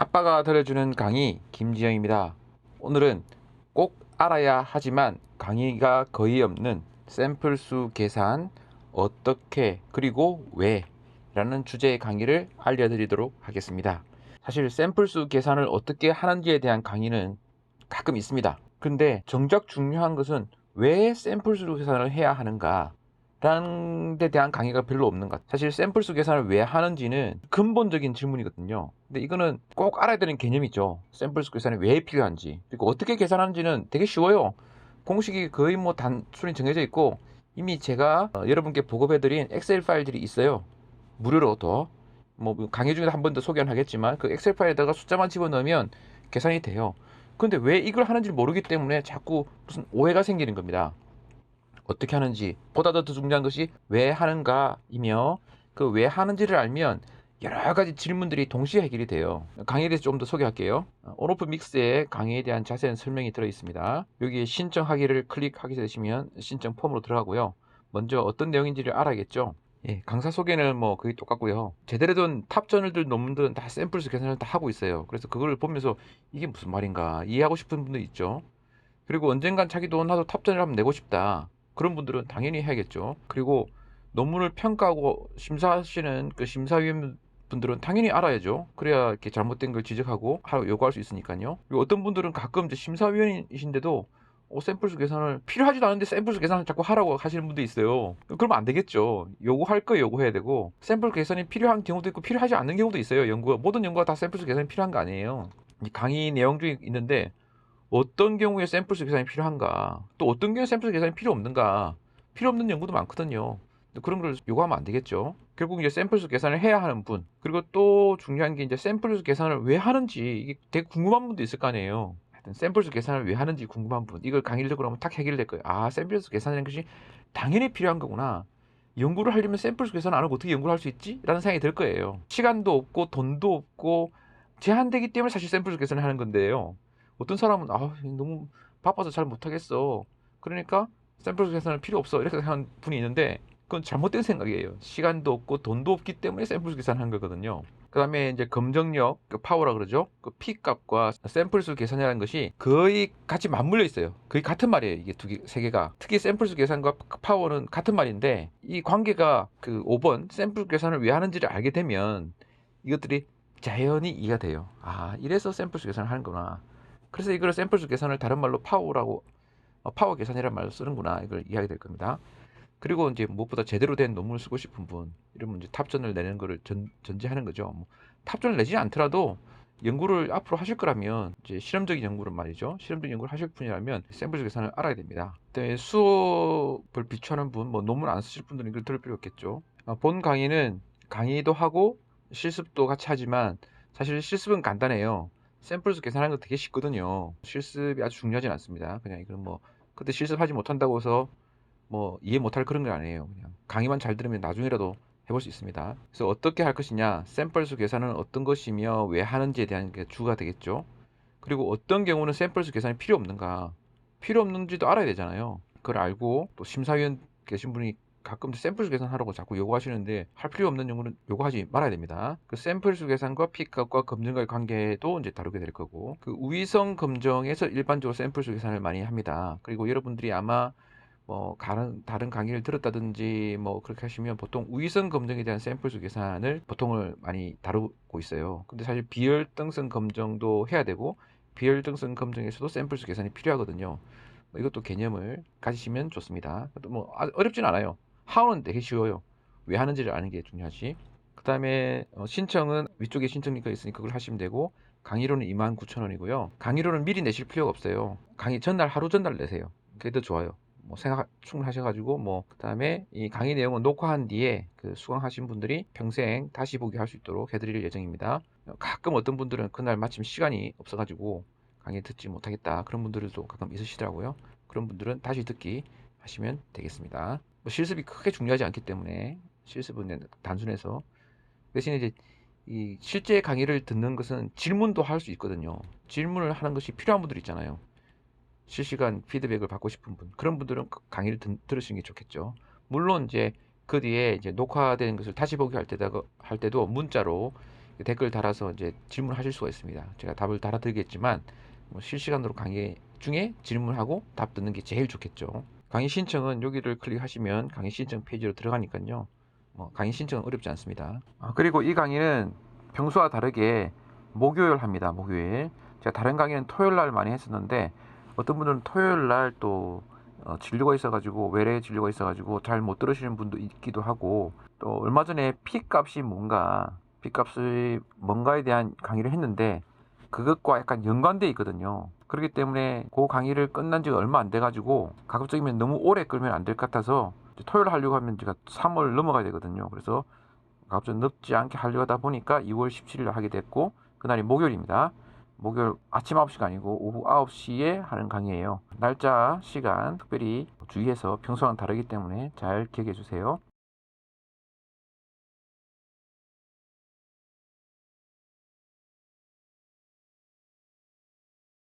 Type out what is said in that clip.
아빠가 들려주는 강의 김지영입니다. 오늘은 꼭 알아야 하지만 강의가 거의 없는 샘플수 계산 어떻게 그리고 왜 라는 주제의 강의를 알려드리도록 하겠습니다. 사실 샘플수 계산을 어떻게 하는지에 대한 강의는 가끔 있습니다. 근데 정작 중요한 것은 왜 샘플수 계산을 해야 하는가 라는 데 대한 강의가 별로 없는 것 같아요. 사실 샘플수 계산을 왜 하는지는 근본적인 질문이거든요. 근데 이거는 꼭 알아야 되는 개념이죠. 샘플수 계산이 왜 필요한지, 그리고 어떻게 계산하는지는 되게 쉬워요. 공식이 거의 뭐 단순히 정해져 있고, 이미 제가 여러분께 보급해드린 엑셀 파일들이 있어요. 무료로 더. 뭐 강의 중에도 한 번 더 소개는 하겠지만 그 엑셀 파일에다가 숫자만 집어넣으면 계산이 돼요. 근데 왜 이걸 하는지 모르기 때문에 자꾸 무슨 오해가 생기는 겁니다. 어떻게 하는지 보다 더 중요한 것이 왜 하는가이며, 그 왜 하는지를 알면 여러 가지 질문들이 동시에 해결이 돼요. 강의에 대해서 좀 더 소개할게요. 온오프 믹스에 강의에 대한 자세한 설명이 들어 있습니다. 여기에 신청하기를 클릭하게 되시면 신청 폼으로 들어가고요. 먼저 어떤 내용인지를 알아야겠죠. 예, 강사 소개는 뭐 거의 똑같고요. 제대로 된 탑저널들 논문들은 다 샘플스 계산을 다 하고 있어요. 그래서 그걸 보면서 이게 무슨 말인가 이해하고 싶은 분도 있죠. 그리고 언젠간 자기도 나도 탑전을 한번 내고 싶다, 그런 분들은 당연히 해야겠죠. 그리고 논문을 평가하고 심사하시는 그 심사위원 분들은 당연히 알아야죠. 그래야 이렇게 잘못된 걸 지적하고 요구할 수 있으니까요. 그리고 어떤 분들은 가끔 이제 심사위원이신데도 샘플수 계산을 필요하지도 않은데 샘플수 계산을 자꾸 하라고 하시는 분도 있어요. 그러면 안 되겠죠. 요구할 거 요구해야 되고, 샘플 계산이 필요한 경우도 있고 필요하지 않는 경우도 있어요. 모든 연구가 다 샘플수 계산이 필요한 거 아니에요. 강의 내용 중에 있는데 어떤 경우에 샘플수 계산이 필요한가, 또 어떤 경우에 샘플수 계산이 필요 없는가, 필요 없는 연구도 많거든요. 그런 걸 요구하면 안 되겠죠. 결국 이제 샘플수 계산을 해야 하는 분, 그리고 또 중요한 게 이제 샘플수 계산을 왜 하는지 이게 되게 궁금한 분도 있을 거 아니에요. 하여튼 샘플수 계산을 왜 하는지 궁금한 분, 이걸 강의를 듣고 나면 딱 해결될 거예요. 아, 샘플수 계산이라는 것이 당연히 필요한 거구나. 연구를 하려면 샘플수 계산 안 하고 어떻게 연구를 할 수 있지? 라는 생각이 들 거예요. 시간도 없고 돈도 없고 제한되기 때문에 사실 샘플수 계산을 하는 건데요. 어떤 사람은 너무 바빠서 잘 못하겠어, 그러니까 샘플 계산은 필요 없어, 이렇게 생각하는 분이 있는데 그건 잘못된 생각이에요. 시간도 없고 돈도 없기 때문에 샘플 계산하는 거거든요. 그 다음에 이제 검정력, 그 파워라 그러죠. 그 P 값과 샘플 수 계산이라는 것이 거의 같이 맞물려 있어요. 거의 같은 말이에요. 이게 세 개가. 특히 샘플 수 계산과 파워는 같은 말인데, 이 관계가 그 5번 샘플 계산을 왜 하는지를 알게 되면 이것들이 자연히 이해가 돼요. 아, 이래서 샘플 수 계산을 하는구나. 그래서 이걸 샘플수 계산을 다른 말로 파워라고, 파워 계산이라는 말로 쓰는구나, 이걸 이해하게 될 겁니다. 그리고 이제 무엇보다 제대로 된 논문을 쓰고 싶은 분, 이러면 이제 탑전을 내는 거를 전제하는 거죠. 뭐, 탑전을 내지 않더라도 연구를 앞으로 하실 거라면, 이제 실험적인 연구를 말이죠. 실험적인 연구를 하실 분이라면 샘플 계산을 알아야 됩니다. 그다음에 수업을 비추하는 분, 뭐 논문 안 쓰실 분들은 이걸 들을 필요 없겠죠. 본 강의는 강의도 하고 실습도 같이 하지만 사실 실습은 간단해요. 샘플수 계산하는 거 되게 쉽거든요. 실습이 아주 중요하진 않습니다. 그냥 이건 뭐 그때 실습하지 못한다고 해서 뭐 이해 못할 그런 게 아니에요. 그냥 강의만 잘 들으면 나중에라도 해볼 수 있습니다. 그래서 어떻게 할 것이냐, 샘플수 계산은 어떤 것이며 왜 하는지에 대한 게 주가 되겠죠. 그리고 어떤 경우는 샘플수 계산이 필요 없는가, 필요 없는지도 알아야 되잖아요. 그걸 알고 또 심사위원 계신 분이 가끔 샘플수 계산하라고 자꾸 요구하시는데 할 필요 없는 연구는 요구하지 말아야 됩니다. 그 샘플수 계산과 P값과 검증과의 관계도 이제 다루게 될 거고, 그 우위성 검정에서 일반적으로 샘플수 계산을 많이 합니다. 그리고 여러분들이 아마 뭐 다른 강의를 들었다든지 뭐 그렇게 하시면 보통 우위성 검정에 대한 샘플수 계산을 보통을 많이 다루고 있어요. 근데 사실 비열등성 검정도 해야 되고 비열등성 검정에서도 샘플수 계산이 필요하거든요. 이것도 개념을 가지시면 좋습니다. 뭐 어렵진 않아요. 하우는 되게 쉬워요. 왜 하는지를 아는 게 중요하지. 그 다음에 신청은 위쪽에 신청 링크가 있으니까 그걸 하시면 되고, 강의료는 29,000원이고요. 강의료는 미리 내실 필요가 없어요. 강의 전날 하루 전날 내세요. 그게 더 좋아요. 뭐 생각 충분하셔가지고, 뭐 그다음에 이 강의 내용은 녹화한 뒤에 그 수강하신 분들이 평생 다시 보기 할 수 있도록 해드릴 예정입니다. 가끔 어떤 분들은 그날 마침 시간이 없어가지고 강의 듣지 못하겠다, 그런 분들도 가끔 있으시더라고요. 그런 분들은 다시 듣기 하시면 되겠습니다. 뭐 실습이 크게 중요하지 않기 때문에 실습은 단순해서, 대신에 이제 이 실제 강의를 듣는 것은 질문도 할 수 있거든요. 질문을 하는 것이 필요한 분들 있잖아요. 실시간 피드백을 받고 싶은 분, 그런 분들은 강의를 들으시는 게 좋겠죠. 물론 이제 그 뒤에 이제 녹화된 것을 다시 보기 할 때도 문자로 댓글 달아서 이제 질문하실 수가 있습니다. 제가 답을 달아드리겠지만 뭐 실시간으로 강의 중에 질문하고 답 듣는 게 제일 좋겠죠. 강의 신청은 여기를 클릭하시면 강의 신청 페이지로 들어가니까요. 뭐 강의 신청은 어렵지 않습니다. 그리고 이 강의는 평소와 다르게 목요일 합니다. 목요일. 제가 다른 강의는 토요일 날 많이 했었는데 어떤 분들은 토요일 날 또 진료가 있어가지고 외래 진료가 있어가지고 잘 못 들으시는 분도 있기도 하고, 또 얼마 전에 P값이 뭔가에 대한 강의를 했는데 그것과 약간 연관돼 있거든요. 그렇기 때문에 그 강의를 끝난 지가 얼마 안 돼가지고 가급적이면 너무 오래 끌면 안 될 것 같아서 토요일 하려고 하면 제가 3월 넘어가야 되거든요. 그래서 가급적 늦지 않게 하려고 하다 보니까 2월 17일 하게 됐고, 그날이 목요일입니다. 목요일 아침 9시가 아니고 오후 9시에 하는 강의예요. 날짜, 시간 특별히 주의해서 평소와는 다르기 때문에 잘 기억해 주세요.